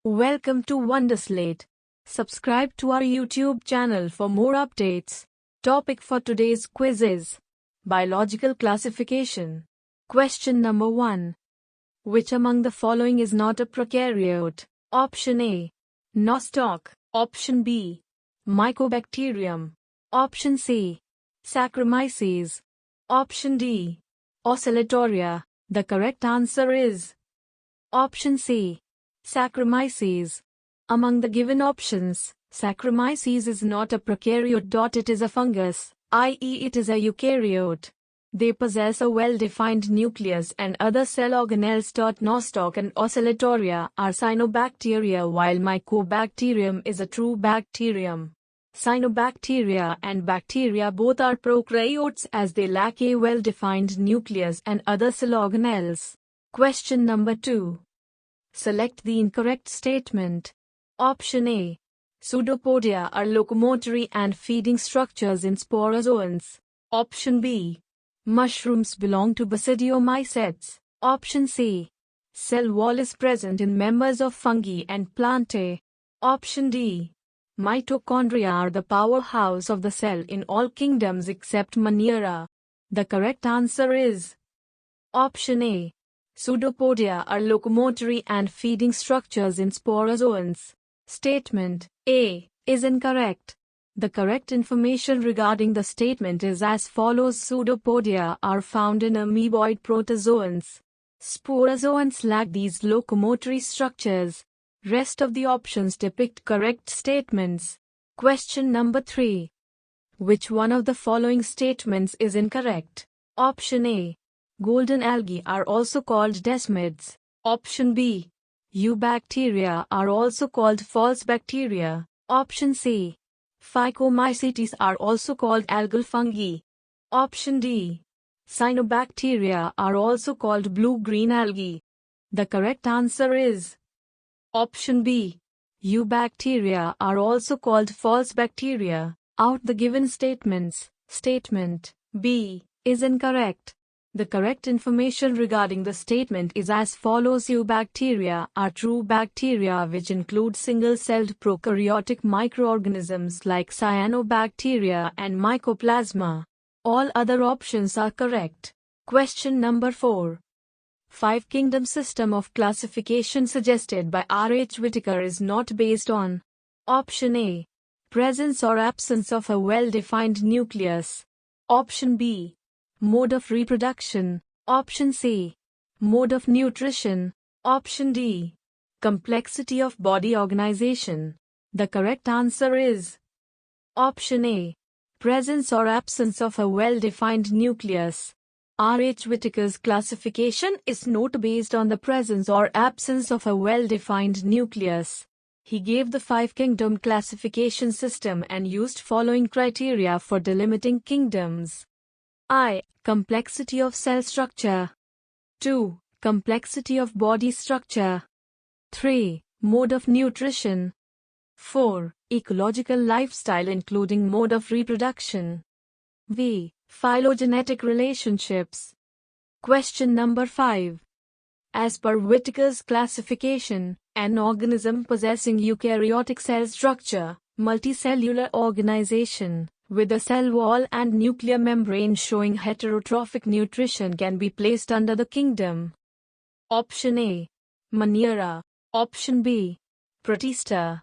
Welcome to Wonderslate. Subscribe to our YouTube channel for more updates. Topic for today's quiz is Biological Classification. Question number 1. Which among the following is not a prokaryote? Option A. Nostoc. Option B. Mycobacterium. Option C. Saccharomyces. Option D. Oscillatoria. The correct answer is Option C. Saccharomyces. Among the given options, Saccharomyces is not a prokaryote. It is a fungus, i.e. it is a eukaryote. They possess a well-defined nucleus and other cell organelles. Nostoc and Oscillatoria are cyanobacteria while Mycobacterium is a true bacterium. Cyanobacteria and bacteria both are prokaryotes as they lack a well-defined nucleus and other cell organelles. Question number 2. Select the incorrect statement. Option A. Pseudopodia are locomotory and feeding structures in sporozoans. Option B. Mushrooms belong to basidiomycetes. Option C. Cell wall is present in members of fungi and plantae. Option D. Mitochondria are the powerhouse of the cell in all kingdoms except Monera. The correct answer is Option A. Pseudopodia are locomotory and feeding structures in sporozoans. Statement A is incorrect. The correct information regarding the statement is as follows. Pseudopodia are found in amoeboid protozoans. Sporozoans lack these locomotory structures. Rest of the options depict correct statements. Question number 3. Which one of the following statements is incorrect? Option A. Golden algae are also called desmids. Option B. Eubacteria are also called false bacteria. Option C. Phycomycetes are also called algal fungi. Option D. Cyanobacteria are also called blue-green algae. The correct answer is Option B. Eubacteria are also called false bacteria. Out the given statements, statement B is incorrect. The correct information regarding the statement is as follows. Eubacteria are true bacteria which include single-celled prokaryotic microorganisms like cyanobacteria and mycoplasma. All other options are correct. Question number 4. Five-kingdom system of classification suggested by R. H. Whitaker is not based on Option A. Presence or absence of a well-defined nucleus. Option B. Mode of reproduction. Option C. Mode of nutrition. Option D. Complexity of body organization. The correct answer is Option A. Presence or absence of a well-defined nucleus. R. H. Whitaker's classification is not based on the presence or absence of a well-defined nucleus. He gave the five-kingdom classification system and used following criteria for delimiting kingdoms. I. Complexity of cell structure. 2. Complexity of body structure. 3. Mode of nutrition. 4. Ecological lifestyle including mode of reproduction. V. Phylogenetic relationships. Question number 5. As per Whitaker's classification, an organism possessing eukaryotic cell structure, multicellular organization, with a cell wall and nuclear membrane showing heterotrophic nutrition can be placed under the kingdom. Option A. Monera. Option B. Protista.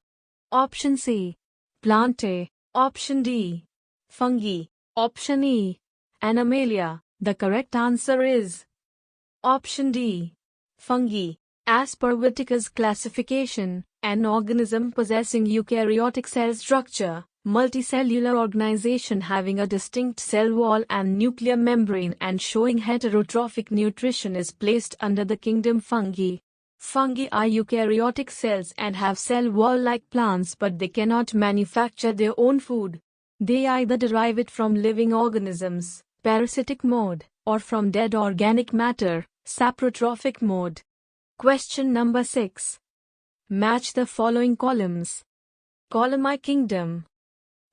Option C. Plantae. Option D. Fungi. Option E. Animalia. The correct answer is Option D. Fungi. As per Whitaker's classification, an organism possessing eukaryotic cell structure, multicellular organization having a distinct cell wall and nuclear membrane and showing heterotrophic nutrition is placed under the kingdom fungi. Fungi are eukaryotic cells and have cell wall like plants, but they cannot manufacture their own food. They either derive it from living organisms, parasitic mode, or from dead organic matter, saprotrophic mode. Question number 6. Match the following columns. Column I. Kingdom.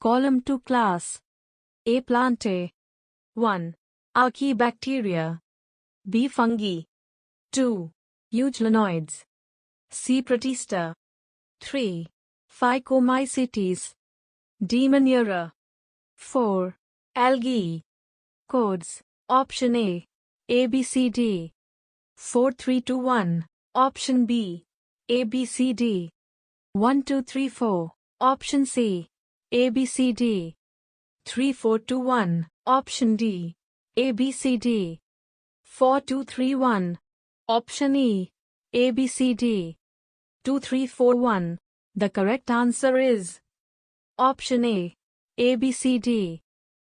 Column 2. Class. A. Plantae. 1. Archaebacteria. B. Fungi. 2. Euglenoids. C. Protista. 3. Phycomycetes. D. Manure. 4. Algae. Codes. Option A. A, B, C, D. 4, 3, 2, 1. Option B. A, B, C, D. 1, 2, 3, 4. Option C. A, B, C, D. 3, 4, 2, 1. Option D. A, B, C, D. 4, 2, 3, 1. Option E. A, B, C, D. 2, 3, 4, 1. The correct answer is option A. A, B, C, D.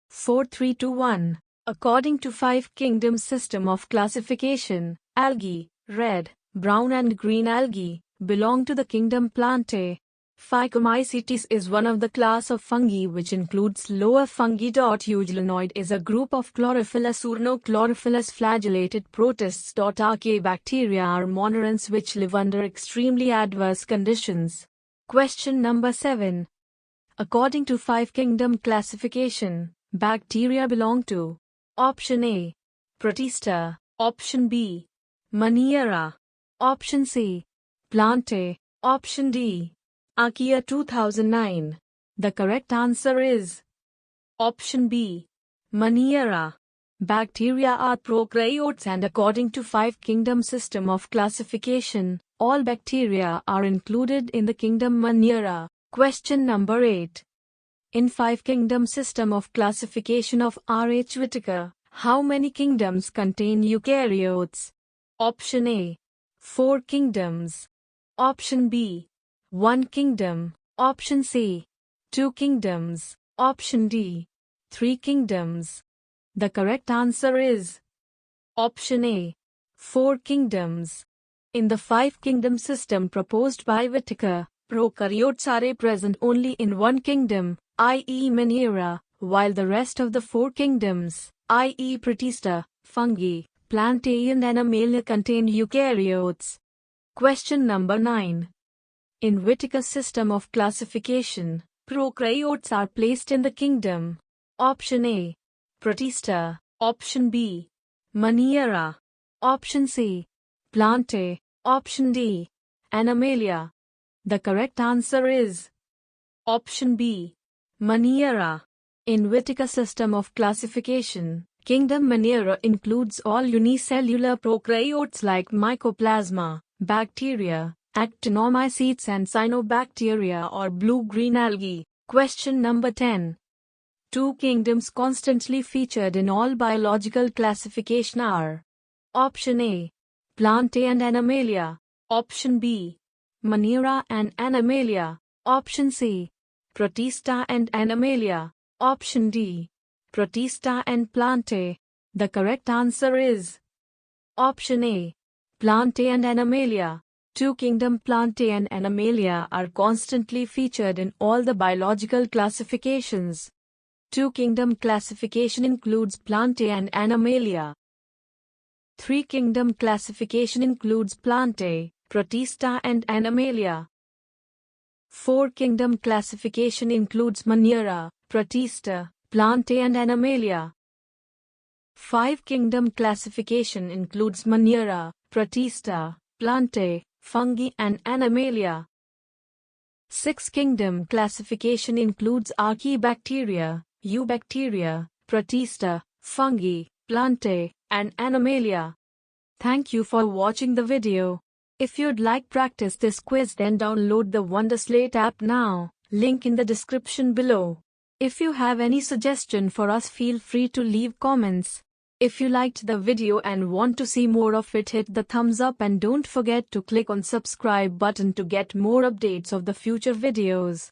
4, 3, 2, 1. According to Five Kingdoms system of classification, algae, red, brown and green algae, belong to the kingdom Plantae. Phycomycetes is one of the class of fungi which includes lower fungi. Euglenoid is a group of Chlorophyllus urnochlorophyllus flagellated protists. Archaebacteria are monorans which live under extremely adverse conditions. Question number 7. According to Five Kingdom classification, bacteria belong to option A. Protista. Option B. Monniera. Option C. Plantae. Option D. Archaea 2009. The correct answer is option B. Monniera. Bacteria are prokaryotes and according to Five Kingdom system of classification, all bacteria are included in the kingdom Monniera. Question number 8. In Five Kingdom system of classification of R. H. Whitaker, how many kingdoms contain eukaryotes? Option A. 4 kingdoms. Option B. 1 kingdom. Option C. 2 kingdoms. Option D. 3 kingdoms. The correct answer is option A. 4 kingdoms. In the Five Kingdom system proposed by Whitaker, prokaryotes are present only in 1 kingdom, i.e. Monniera, while the rest of the 4 kingdoms, i.e. Protista, fungi, Plantae and Animalia contain eukaryotes. Question number 9. In Whitaker's system of classification, prokaryotes are placed in the kingdom. Option A. Protista. Option B. Monniera. Option C. Plantae. Option D. Animalia. The correct answer is option B. Monniera. In Whitaker's system of classification, kingdom Monniera includes all unicellular prokaryotes like Mycoplasma, bacteria, actinomycetes and cyanobacteria or blue-green algae. Question number 10. 2 kingdoms constantly featured in all biological classification are option A. Plantae and Animalia. Option B. Monniera and Animalia. Option C. Protista and Animalia. Option D. Protista and Plantae. The correct answer is option A. Plantae and Animalia. 2 kingdom Plantae and Animalia are constantly featured in all the biological classifications. 2 kingdom classification includes Plantae and Animalia. 3 kingdom classification includes Plantae, Protista and Animalia. 4 kingdom classification includes Monniera, Protista, Plantae and Animalia. 5 kingdom classification includes Monniera, Protista, Plantae, fungi and Animalia. 6 kingdom classification includes Archaebacteria, Eubacteria, Protista, fungi, Plantae, and Animalia. Thank you for watching the video. If you'd like practice this quiz, then download the Wonderslate app now, link in the description below. If you have any suggestion for us, feel free to leave comments. If you liked the video and want to see more of it, hit the thumbs up and don't forget to click on subscribe button to get more updates of the future videos.